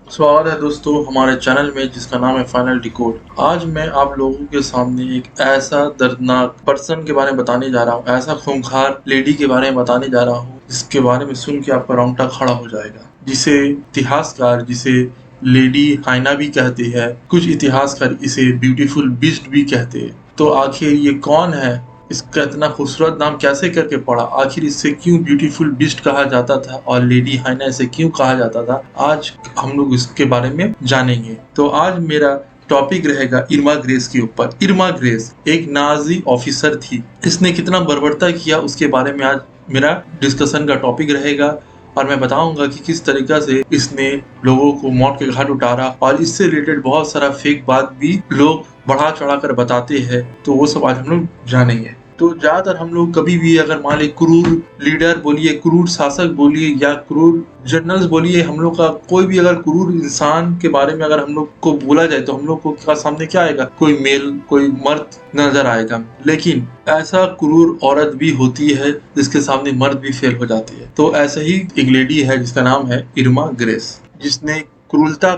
स्वागत है दोस्तों हमारे चैनल में जिसका नाम है फाइनल डिकोड। आज मैं आप लोगों के सामने एक ऐसा दर्दनाक पर्सन के बारे में बताने जा रहा हूँ, ऐसा खूंखार लेडी के बारे में बताने जा रहा हूँ जिसके बारे में सुन के आपका रोंगटा खड़ा हो जाएगा, जिसे इतिहासकार जिसे लेडी हाइना भी कहते हैं, कुछ इतिहासकार इसे ब्यूटीफुल बीस्ट भी कहते हैं। तो आखिर ये कौन है, इसका इतना खूबसूरत नाम कैसे करके पड़ा, आखिर इससे क्यों ब्यूटीफुल बीस्ट कहा जाता था और लेडी हाइना इसे क्यों कहा जाता था, आज हम लोग इसके बारे में जानेंगे। तो आज मेरा टॉपिक रहेगा इर्मा ग्रेस के ऊपर। इर्मा ग्रेस एक नाजी ऑफिसर थी, इसने कितना बर्बरता किया उसके बारे में आज मेरा डिस्कशन का टॉपिक रहेगा और मैं बताऊंगा कि किस तरीका से इसने लोगों को मौत के घाट उतारा और इससे रिलेटेड बहुत सारा फेक बात भी लोग बढ़ा चढ़ा कर बताते हैं, तो वो सब आज हम लोग जानेंगे। तो ज्यादातर हम लोग कभी भी अगर मान ली क्रूर लीडर बोलिए, क्रूर शासक बोलिए या क्रूर जनरल्स बोलिए, हम लोग का कोई भी अगर क्रूर इंसान के बारे में अगर हम लोग को बोला जाए तो हम लोग को क्या सामने क्या आएगा, कोई मेल कोई मर्द नजर आएगा। लेकिन ऐसा क्रूर औरत भी होती है जिसके सामने मर्द भी फेल हो जाती है। तो ऐसे ही एक लेडी है जिसका नाम है इर्मा ग्रेस, जिसने क्रूरता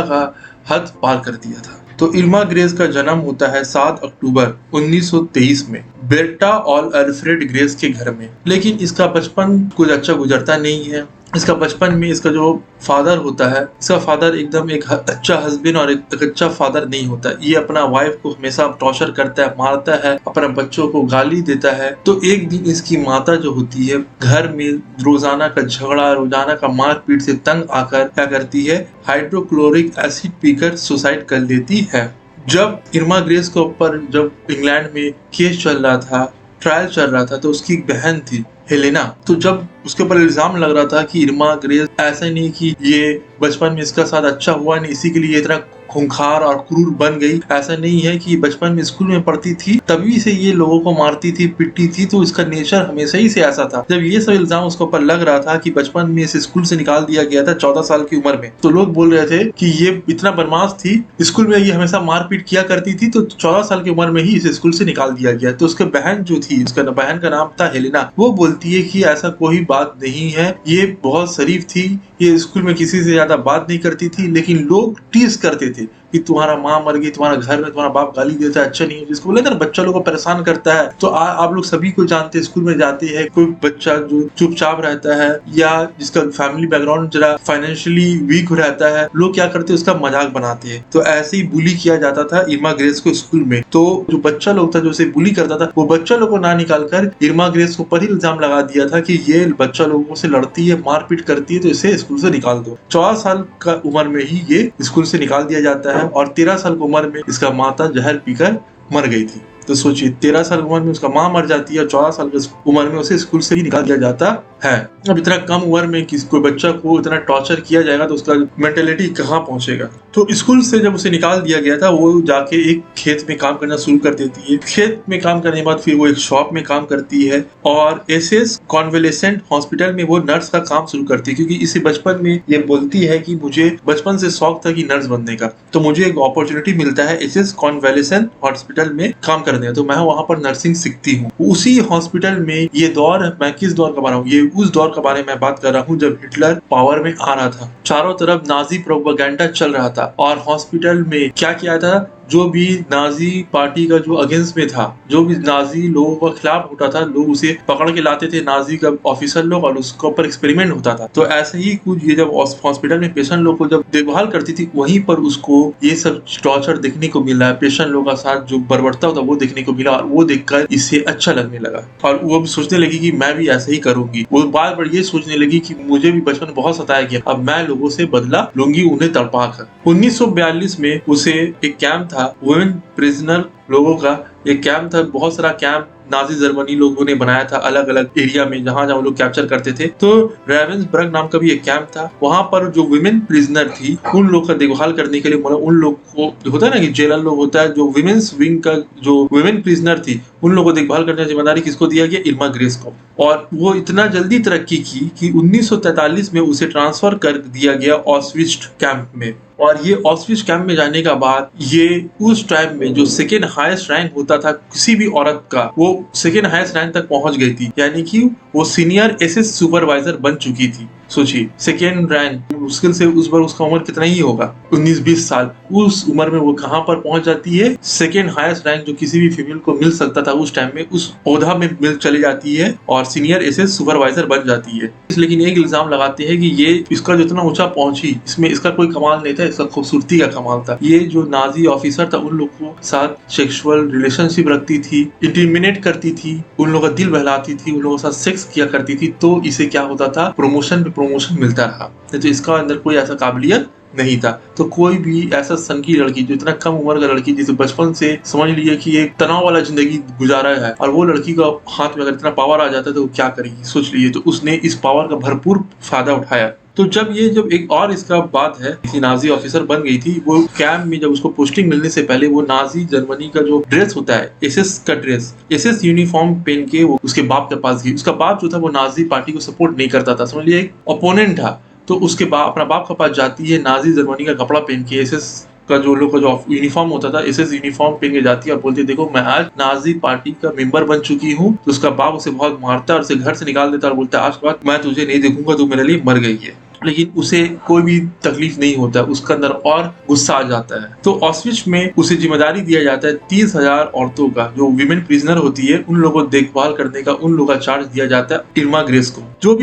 का हद पार कर दिया था। तो इर्मा ग्रेस का जन्म होता है 7 अक्टूबर 1923 में बेर्टा और अल्फ्रेड ग्रेस के घर में। लेकिन इसका बचपन कुछ अच्छा गुजरता नहीं है। इसका बचपन में इसका जो फादर होता है, इसका फादर एकदम एक अच्छा हस्बैंड और एक अच्छा फादर नहीं होता। ये अपना वाइफ को हमेशा टॉर्चर करता है, मारता है, अपने बच्चों को गाली देता है। तो एक दिन इसकी माता जो होती है घर में रोजाना का झगड़ा, रोजाना का मारपीट से तंग आकर क्या करती है, हाइड्रोक्लोरिक एसिड पीकर सुसाइड कर लेती है। जब इर्मा ग्रेस के ऊपर जब इंग्लैंड में केस चल रहा था, ट्रायल चल रहा था, तो उसकी एक बहन थी हेलेना। तो जब उसके ऊपर इल्जाम लग रहा था कि इर्मा ग्रेस ऐसा नहीं कि ये बचपन में इसका साथ अच्छा हुआ नहीं, इसी के लिए इतना खूंखार और क्रूर बन गई, ऐसा नहीं है कि बचपन में स्कूल में पढ़ती थी तभी से ये लोगों को मारती थी, पिटती थी, तो इसका नेचर हमेशा ही से ऐसा था। जब ये सब इल्जाम उसके ऊपर लग रहा था कि बचपन में इसे स्कूल से निकाल दिया गया था 14 साल की उम्र में, तो लोग बोल रहे थे कि ये इतना बदमाश थी, स्कूल में ये हमेशा मारपीट किया करती थी, तो 14 साल की उम्र में ही इसे स्कूल से निकाल दिया गया। तो उसके बहन जो थी, उसका बहन का नाम था हेलेना, वो बोलती है कि ऐसा कोई बात नहीं है, ये बहुत शरीफ थी, ये स्कूल में किसी से ज्यादा बात नहीं करती थी, लेकिन लोग टीज करते थे कि तुम्हारा माँ मर गई, तुम्हारा घर में तुम्हारा बाप गाली देता है, अच्छा नहीं है, जिसको बोले ना बच्चा लोग को परेशान करता है। तो आप लोग सभी को जानते हैं, स्कूल में जाते हैं, कोई बच्चा जो चुपचाप रहता है या जिसका फैमिली बैकग्राउंड जरा फाइनेंशियली वीक रहता है, लोग क्या करते हैं, उसका मजाक बनाते हैं। तो ऐसे ही बुली किया जाता था इर्मा ग्रेस को स्कूल में। तो जो बच्चा लोग था जो उसे बुली करता था, वो बच्चा लोग को ना निकाल कर इर्मा ग्रेस को ऊपर ही इल्जाम लगा दिया था कि ये बच्चा लोगों से लड़ती है, मारपीट करती है, तो इसे स्कूल से निकाल दो। 14 साल का उम्र में ही ये स्कूल से निकाल दिया जाता है और 13 साल की उम्र में इसका माता जहर पीकर मर गई थी। तो सोचिए 13 साल की उम्र में उसका माँ मर जाती है, 14 साल की उम्र में उसे स्कूल से ही निकाल दिया जाता है। अब इतना कम उम्र में किसी कोई बच्चा को इतना टॉर्चर किया जाएगा तो उसका मेंटेलिटी कहाँ पहुंचेगा। तो स्कूल से जब उसे निकाल दिया गया था, वो जाके एक खेत में काम करना शुरू कर देती है। खेत में काम करने के बाद फिर वो एक शॉप में काम करती है और एसएस कॉन्वेलेसेंट हॉस्पिटल में वो नर्स का काम शुरू करती है, क्योंकि इसे बचपन में ये बोलती है कि मुझे बचपन से शौक था कि नर्स बनने का, तो मुझे एक अपॉर्चुनिटी मिलता है एसएस कॉन्वेलेसेंट हॉस्पिटल में काम करने, तो मैं वहां पर नर्सिंग सीखती हूँ। उसी हॉस्पिटल में ये दौर, मैं किस दौर का बना हूँ, ये उस दौर के बारे में बात कर रहा हूँ जब हिटलर पावर में आ रहा था। चारों तरफ नाजी प्रोपेगेंडा चल रहा था और हॉस्पिटल में क्या किया था, जो भी नाजी पार्टी का जो अगेंस्ट में था, जो भी नाजी लोगों के खिलाफ होता था, लोग उसे पकड़ के लाते थे नाजी का ऑफिसर लोग और उसके ऊपर एक्सपेरिमेंट होता था। तो ऐसे ही कुछ ये जब हॉस्पिटल में पेशेंट लोग को जब देखभाल करती थी, वहीं पर उसको ये सब टॉर्चर देखने को मिला है, पेशेंट लोग का साथ जो बर्बरता होता वो देखने को मिला और वो देखकर इसे अच्छा लगने लगा और वो भी सोचने लगी कि मैं भी ऐसे ही करूंगी। वो बार बार ये सोचने लगी कि मुझे भी बचपन में बहुत सताया गया, अब मैं लोगों से बदला लूंगी उन्हें तड़पा कर। 1942 में उसे एक कैंप था, वुमेन प्रिजनर लोगों का एक कैंप था, बहुत सारा कैंप नाजी जर्मनी लोगों ने बनाया था अलग अलग एरिया में, जहां जहां लोग कैप्चर करते थे। तो रेवेंसबर्ग नाम का भी एक कैंप था, वहां पर जो वुमेन प्रिजनर थी उन लोग का देखभाल करने के लिए, मतलब उन लोग को होता है ना कि जेलर लोग होता है, जो वुमेन्स विंग का जो वुमेन प्रिजनर थी उन लोगों को देखभाल करने की जिम्मेदारी किसको दिया गया, इर्मा ग्रेस को। और वो इतना जल्दी तरक्की की कि 1943 में उसे ट्रांसफर कर दिया गया ऑस्विट्ज कैंप में। और ये ऑस्विट्ज कैंप में जाने का बाद ये उस टाइम में जो सेकेंड हाईएस्ट रैंक होता था किसी भी औरत का, वो सेकेंड हाईएस्ट रैंक तक पहुंच गई थी, यानी कि वो सीनियर एसएस सुपरवाइजर बन चुकी थी। सोचिए, सेकेंड रैंक मुश्किल से उस बार उसका उम्र कितना ही होगा, 19-20 साल। उस उम्र में वो कहाँ पर पहुंच जाती है, सेकेंड हाईएस्ट रैंक जो किसी भी फीमेल को मिल सकता था उस टाइम में, उस ओहदा में मिल चली जाती है और सीनियर एसएस सुपरवाइजर बन जाती है। लेकिन एक इल्जाम लगाते हैं कि ये इसका जितना ऊंचा पहुंची इसमें इसका कोई कमाल नहीं था, इसका खूबसूरती का कमाल था। ये जो नाजी ऑफिसर था उन लोगों के साथ सेक्सुअल रिलेशनशिप रखती थी, इंटिमिनेट करती थी, उन लोगों का दिल बहलाती थी, उन लोगों के साथ सेक्स किया करती थी, तो इसे क्या होता था, प्रमोशन पे प्रमोशन मिलता रहा। तो इसका अंदर कोई ऐसा काबिलियत नहीं था। तो कोई भी ऐसा सन की लड़की जो इतना कम उम्र का लड़की जिसे बचपन से समझ लीजिए कि एक तनाव वाला जिंदगी गुजारा है और वो लड़की का हाथ में अगर इतना पावर आ जाता है तो वो क्या करेगी, सोच लीजिए। तो उसने इस पावर का भरपूर फायदा उठाया। तो जब एक और इसका बात है कि नाजी ऑफिसर बन गई थी, वो कैंप में जब उसको पोस्टिंग मिलने से पहले वो नाजी जर्मनी का जो ड्रेस होता है, एसएस का ड्रेस, एसएस यूनिफॉर्म पहन के वो उसके बाप के पास गई। उसका बाप जो था वो नाजी पार्टी को सपोर्ट नहीं करता था, समझ लीजिए एक ओपोनेंट था। तो उसके बाप अपना बाप के पास जाती है, नाजी जर्मनी का कपड़ा पहन के, एसएस का जो लोग का जो यूनिफॉर्म होता था, एसएस यूनिफॉर्म पहन के जाती है और बोलती है देखो मैं आज नाजी पार्टी का मेंबर बन चुकी हूँ। तो उसका बाप उसे बहुत मारता है और उसे घर से निकाल देता है और बोलता है आज के बाद मैं तुझे नहीं देखूंगा, तू मेरे लिए मर गई है। लेकिन उसे कोई भी तकलीफ नहीं होता, उसका अंदर और गुस्सा आ जाता है। तो ऑस्विच में उसे जिम्मेदारी दिया जाता है 30,000 औरतों का, जो विमेन प्रिजनर होती है उन लोगों को देखभाल करने का, उन लोगों का चार्ज दिया जाता है इर्मा ग्रेस को। जो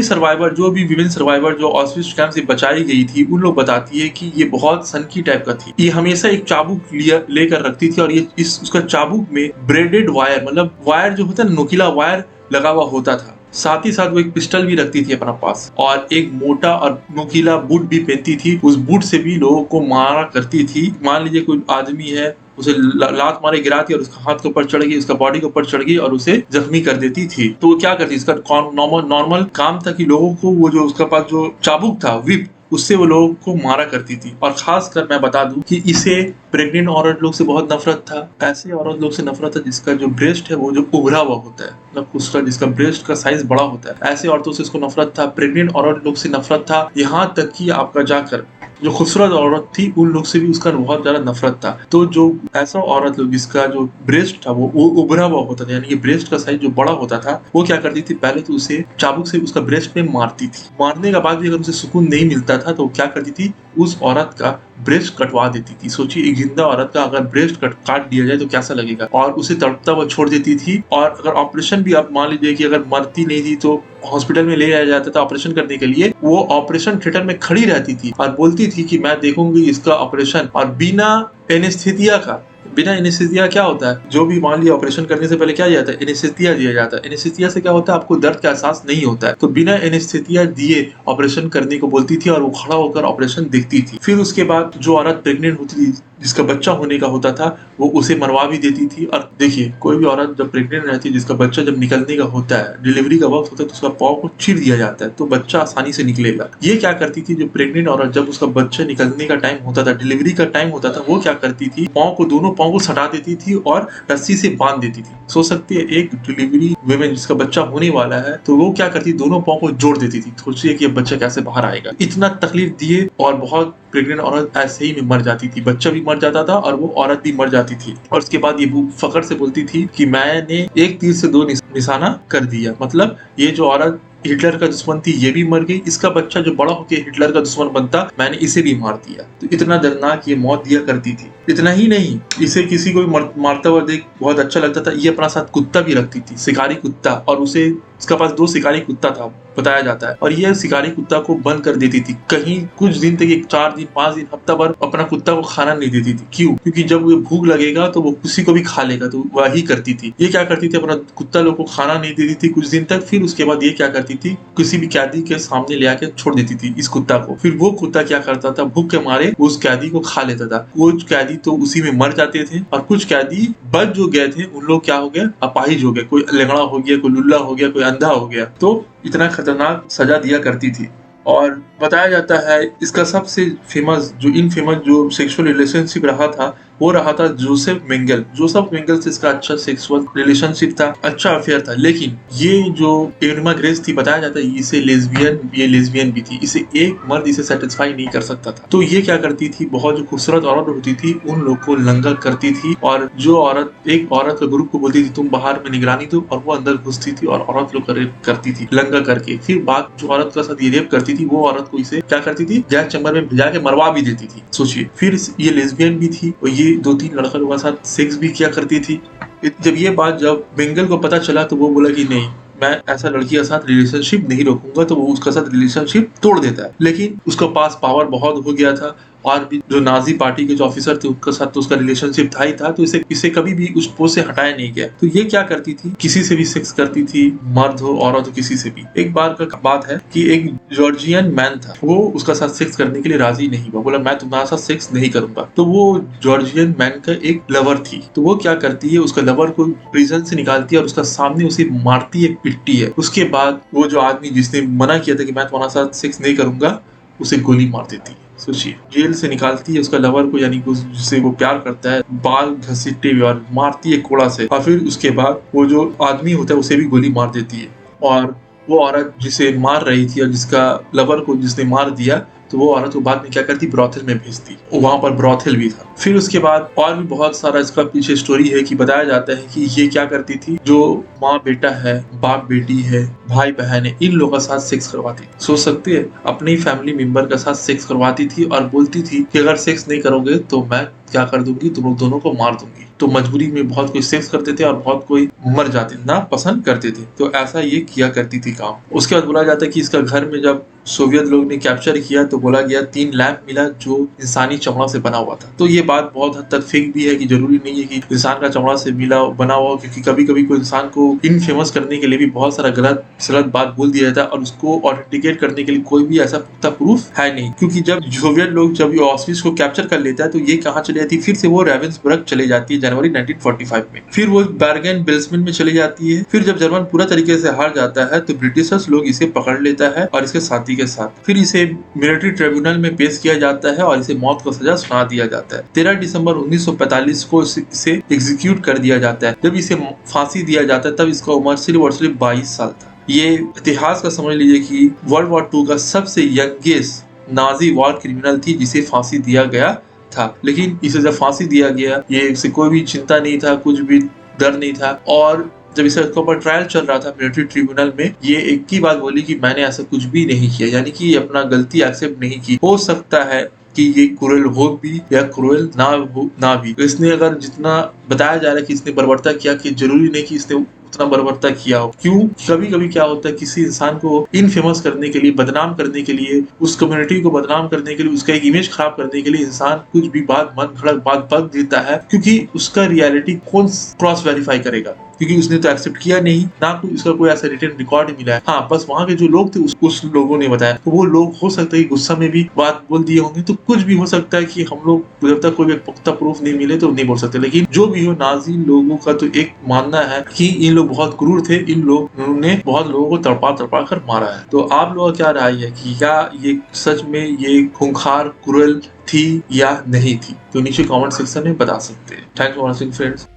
भी विमेन सर्वाइवर जो ऑस्विच कैंप से बचाई गई थी, उन लोग बताती है कि ये बहुत सनकी टाइप का थी। ये हमेशा एक चाबुक लेकर रखती थी और ये उसका चाबुक में ब्रेडेड वायर, मतलब वायर जो होता है नोकीला वायर लगा हुआ होता था। साथ ही साथ वो एक पिस्टल भी रखती थी अपना पास और एक मोटा और नुकीला बूट भी पहनती थी। उस बूट से भी लोगों को मारा करती थी। मान लीजिए कोई आदमी है, उसे लात मारे गिराती और उसका हाथ के ऊपर चढ़ गई, उसका बॉडी के ऊपर चढ़ गई और उसे जख्मी कर देती थी। तो वो क्या करती, इसका नॉर्मल काम था कि लोगों को वो जो उसका पास जो चाबुक था, विप, उससे वो लोगों को मारा करती थी। और खासकर मैं बता दूं कि इसे प्रेग्नेंट औरत लोग से बहुत नफरत था। ऐसे औरत लोग से नफरत था जिसका जो ब्रेस्ट है वो जो उभरा हुआ होता है, मतलब उसका जिसका ब्रेस्ट का साइज बड़ा होता है, ऐसे औरतों से इसको नफरत था। प्रेग्नेंट औरत लोग से नफरत था, यहाँ तक कि आपका जाकर जो खूबसूरत औरत थी उन लोग से भी उसका बहुत ज्यादा नफरत था। तो जो ऐसा औरत लोग जिसका जो ब्रेस्ट था वो उभरा हुआ होता था, यानी कि ब्रेस्ट का साइज जो बड़ा होता था, वो क्या करती थी, पहले तो उसे चाबुक से उसका ब्रेस्ट में मारती थी। मारने के बाद भी अगर उसे सुकून नहीं मिलता था तो क्या करती थी, उस औरत का ब्रेस्ट कटवा देती थी। सोचिए एक जिंदा औरत का अगर ब्रेस्ट काट दिया जाए तो कैसा लगेगा, और उसे तड़पता हुआ छोड़ देती थी। और अगर ऑपरेशन भी आप मान लीजिए कि अगर मरती नहीं थी तो हॉस्पिटल में ले जाया जाता था ऑपरेशन करने के लिए, वो ऑपरेशन थिएटर में खड़ी रहती थी और बोलती थी कि मैं देखूंगी इसका ऑपरेशन, और बिना एनेस्थेसिया का। बिना एनेस्थेसिया क्या होता है, जो भी मान लिया ऑपरेशन करने से पहले क्या दिया जाता है, एनेस्थेसिया दिया जाता है। एनेस्थेसिया से क्या होता है, आपको दर्द का एहसास नहीं होता है। तो बिना एनेस्थेसिया दिए ऑपरेशन करने को बोलती थी और वो खड़ा होकर ऑपरेशन देखती थी। फिर उसके बाद जो औरत प्रेग्नेंट होती थी, जिसका बच्चा होने का होता था, वो उसे मरवा भी देती थी। और देखिए कोई भी औरत जब प्रेग्नेंट रहती है, जिसका बच्चा जब निकलने का होता है, डिलीवरी का वक्त होता है, तो उसका पाँव को चीर दिया जाता है तो बच्चा आसानी से निकलेगा। ये क्या करती थी, जो प्रेग्नेंट औरत जब उसका बच्चा निकलने का टाइम होता था, डिलीवरी का टाइम होता था, वो क्या करती थी, दोनों पाँव को सटा देती थी और रस्सी से बांध देती थी। सोच सकती है एक डिलीवरी वुमेन जिसका बच्चा होने वाला है, तो वो क्या करती, दोनों पाँव को जोड़ देती थी। सोचिए कि ये बच्चा कैसे बाहर आएगा। इतना तकलीफ दिए और बहुत प्रेग्नेंट औरत ऐसे ही में मर जाती थी, बच्चा भी मर जाता था और वो औरत भी मर जाती थी। और उसके बाद ये फखर से बोलती थी कि मैंने एक तीर से दो निशाना कर दिया, मतलब ये जो औरत हिटलर का दुश्मन थी ये भी मर गई, इसका बच्चा जो बड़ा होकर हिटलर का दुश्मन बनता, मैंने इसे भी मार दिया। तो इतना दर्दनाक ये मौत दिया करती थी। इतना ही नहीं, इसे किसी को मारता हुआ देख बहुत अच्छा लगता था। ये अपना साथ कुत्ता भी रखती थी, शिकारी कुत्ता, और उसे उसका पास 2 शिकारी कुत्ता था बताया जाता है। और ये शिकारी कुत्ता को बंद कर देती थी कहीं, कुछ दिन तक, 4 दिन 5 दिन हफ्ता भर अपना कुत्ता को खाना नहीं देती थी। क्यों? क्योंकि जब वो भूख लगेगा तो वो किसी को भी खा लेगा, तो वही करती थी। ये क्या करती थी, अपना कुत्ता लोग को खाना नहीं देती थी कुछ दिन तक। फिर उसके बाद ये क्या करती थी, किसी भी कैदी के सामने ले आके छोड़ देती थी इस कुत्ता को। फिर वो कुत्ता क्या करता था, भूख के मारे उस कैदी को खा लेता था। कुछ कैदी तो उसी में मर जाते थे और कुछ कैदी बच जो गए थे उन लोग क्या हो गया, अपाहिज हो गए, कोई लंगड़ा हो गया, कोई लुल्ला हो गया, कोई अंधा हो गया। तो इतना खतरनाक सजा दिया करती थी। और बताया जाता है इसका सबसे फेमस जो सेक्सुअल रिलेशनशिप रहा था वो रहा था जोसेफ मेंगल। जोसेफ मेंगल से इसका अच्छा सेक्सुअल रिलेशनशिप था, अच्छा अफेयर था। लेकिन ये जो एनिमा ग्रेस थी, बताया जाता है इसे ये लेस्बियन भी थी। इसे एक मर्द इसे सेटिस्फाई नहीं कर सकता था। तो ये क्या करती थी, बहुत जो खूबसूरत औरत होती थी उन लोग को लंगा करती थी, और जो औरत एक औरत के ग्रुप को बोलती थी तुम बाहर में निगरानी दो, और वो अंदर घुसती थी और औरत लोग रेप करती थी लंगा करके। फिर बात जो औरत का साथ ये रेप करती थी, वो औरत को इसे क्या करती थी, गैस चैम्बर में भिजा के मरवा भी देती थी। सोचिए, फिर ये लेस्बियन भी थी और ये 2-3 लड़का लोगों के साथ सेक्स भी किया करती थी। जब ये बात जब बेंगल को पता चला तो वो बोला कि नहीं, मैं ऐसा लड़की के साथ रिलेशनशिप नहीं रखूंगा। तो वो उसके साथ रिलेशनशिप तोड़ देता है। लेकिन उसके पास पावर बहुत हो गया था, और भी जो नाजी पार्टी के जो ऑफिसर थे उनके साथ तो उसका रिलेशनशिप था ही था, तो इसे कभी भी उस पोस्ट से हटाया नहीं गया। तो ये क्या करती थी, किसी से भी सेक्स करती थी, मर्द हो औरत हो किसी से भी। एक बार का बात है कि एक जॉर्जियन मैन था, वो उसका साथ सेक्स करने के लिए राजी नहीं हुआ, बोला मैं तुम्हारे साथ सेक्स नहीं करूंगा। तो वो जॉर्जियन मैन का एक लवर थी, तो वो क्या करती है, उसका लवर को प्रिजन से निकालती है और उसका सामने उसे मारती है, पिटती है। उसके बाद वो जो आदमी जिसने मना किया था कि मैं तुम्हारे साथ सेक्स नहीं करूंगा, उसे गोली मार देती है। सोचिए, जेल से निकालती है उसका लवर को, यानी कि जिससे वो प्यार करता है, बाल घसीटते हुए और मारती है कोड़ा से। और फिर उसके बाद वो जो आदमी होता है उसे भी गोली मार देती है। और वो औरत जिसे मार रही थी और जिसका लवर को जिसने मार दिया, तो वो औरत को बाद में क्या करती, ब्रॉथल में भेजती। वहां पर ब्रॉथल भी था। फिर उसके बाद और भी बहुत सारा इसका पीछे स्टोरी है कि बताया जाता है कि ये क्या करती थी, जो माँ बेटा है, बाप बेटी है, भाई बहन है, इन लोगों के साथ सेक्स करवाती। सोच सकते हैं, अपनी फैमिली मेंबर के साथ सेक्स करवाती थी और बोलती थी कि अगर सेक्स नहीं करोगे तो मैं क्या कर दूंगी, तुम लोग दोनों को मार दूंगी। तो मजबूरी में बहुत कोई सेक्स करते थे और बहुत कोई मर जाते, ना पसंद करते थे। तो ऐसा ये किया करती थी काम। उसके बाद बोला जाता है कि इसका घर में जब सोवियत लोग ने कैप्चर किया तो बोला गया 3 लैंप मिला जो इंसानी चमड़ा से बना हुआ था। तो ये बात बहुत हद तक फेक भी है कि जरूरी नहीं है कि इंसान का चमड़ा से बना हुआ, क्योंकि कभी कभी कोई इंसान को इनफेमस करने के लिए भी बहुत सारा गलत बात बोल दिया जाता है और उसको ऑथेंटिकेट करने के लिए कोई भी ऐसा पुख्ता प्रूफ है नहीं। क्योंकि जब सोवियत लोग जब ऑस्ट्रिच को कैप्चर कर लेता है तो ये कहाँ चली जाती है, फिर से वो रेवेंसबर्ग चले जाती है जनवरी 1945 में। फिर वो बर्गन बेल्समेन में चली जाती है। फिर जब जर्मन पूरा तरीके से हार जाता है तो ब्रिटिशर्स लोग इसे पकड़ लेता है और इसके साथी के साथ फिर इसे मिलिट्री ट्रिब्यूनल में पेश किया जाता है और इसे मौत का सजा सुना दिया जाता है। 13 दिसंबर 1945 को इसे एग्जीक्यूट कर दिया जाता है। जब इसे फांसी दिया जाता है तब इसका उम्र सिर्फ और सिर्फ 22 साल था। ये इतिहास का समझ लीजिए कि वर्ल्ड वॉर 2 का सबसे यंगेस्ट नाजी वॉर क्रिमिनल थी जिसे फांसी दिया गया था। लेकिन इसे जब फांसी दिया गया, ये इसे कोई भी चिंता नहीं था, कुछ भी डर नहीं था। और जब इसके ऊपर ट्रायल चल रहा था मिलिट्री ट्रिब्यूनल में, ये एक ही बात बोली कि मैंने ऐसा कुछ भी नहीं किया, यानी कि अपना गलती एक्सेप्ट नहीं की। हो सकता है कि ये क्रूएल हो भी या क्रूएल ना भी। तो इसने अगर जितना बताया जा रहा है कि इसने बर्बरता किया, कि जरूरी नहीं कि इसने उतना बर्बरता किया हो। क्यों, कभी कभी क्या होता है, किसी इंसान को इनफेमस करने के लिए, बदनाम करने के लिए, उस कम्युनिटी को बदनाम करने के लिए, उसका एक इमेज खराब करने के लिए इंसान कुछ भी बात मन घड़क बात बक देता है, क्योंकि उसका रियलिटी कौन क्रॉस वेरीफाई करेगा, क्योंकि उसने तो एक्सेप्ट किया नहीं, ना कोई इसका कोई ऐसा रिटर्न रिकॉर्ड मिला है। हाँ, बस वहाँ के जो लोग थे उस लोगों ने बताया। तो वो लोग हो सकता है कि गुस्सा में भी बात बोल दिए होंगे। तो कुछ भी हो सकता है कि हम लोग जब तक कोई पुख्ता प्रूफ नहीं मिले तो नहीं बोल सकते। लेकिन जो भी हो, नाजी लोगों का तो एक मानना है कि इन लोग बहुत क्रूर थे, इन लोगों ने बहुत लोगों को तड़पा कर मारा है। तो आप लोगों का क्या राय है कि क्या ये सच में ये खूंखार क्रूएल थी या नहीं थी? तो नीचे कमेंट सेक्शन में बता सकते हैं। Thanks for watching friends.